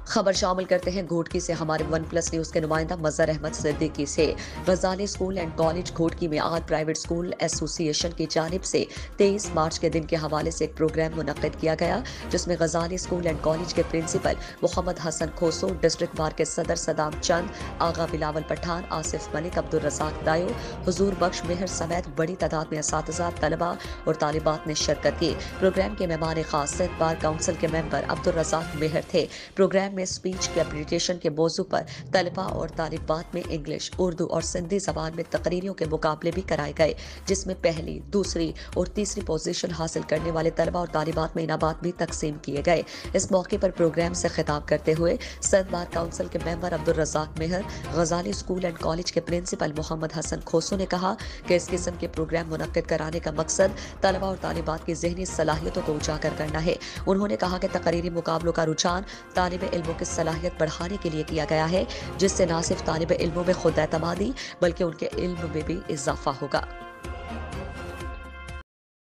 خبر شامل کرتے ہیں گھوٹکی سے ہمارے ون پلس نیوز کے نمائندہ مظہر احمد صدیقی سے۔ غزالی اسکول اینڈ کالج گھوٹکی میں آج پرائیویٹ اسکول ایسوسی ایشن کی جانب سے 23 مارچ کے دن کے حوالے سے ایک پروگرام منعقد کیا گیا، جس میں غزالی اسکول اینڈ کالج کے پرنسپل محمد حسن کھوسو، ڈسٹرکٹ بار کے صدر صدام چند، آغا بلاول پٹھان، آصف ملک، عبدالرزاق دایو، حضور بخش مہر سمیت بڑی تعداد میں اساتذہ، طلباء اور طالبات نے شرکت کی۔ پروگرام کے مہمان خاص سندھ بار کونسل کے ممبر عبدالرزاق مہر تھے۔ پروگرام میں اسپیچ کی اپریٹیشن کے موضوع پر طلباء اور طالبات میں انگلش، اردو اور سندھی زبان میں تقریروں کے مقابلے بھی کرائے گئے، جس میں پہلی، دوسری اور تیسری پوزیشن حاصل کرنے والے طلباء اور طالبات میں انعامات بھی تقسیم کیے گئے۔ اس موقع پر پروگرام سے خطاب کرتے ہوئے سندھ بار کونسل کے ممبر عبدالرزاق مہر، غزالی اسکول اینڈ کالج کے پرنسپل محمد حسن کھوسو نے کہا کہ اس قسم کے پروگرام منعقد کرانے کا مقصد طلباء اور طالبات کی ذہنی صلاحیتوں کو اجاگر کرنا ہے۔ انہوں نے کہا کہ تقریری مقابلوں کا رجحان طالب علموں کی صلاحیت بڑھانے کے لیے کیا گیا ہے، جس سے نہ صرف طالب علموں میں خود اعتمادی بلکہ ان کے علم میں بھی اضافہ ہوگا۔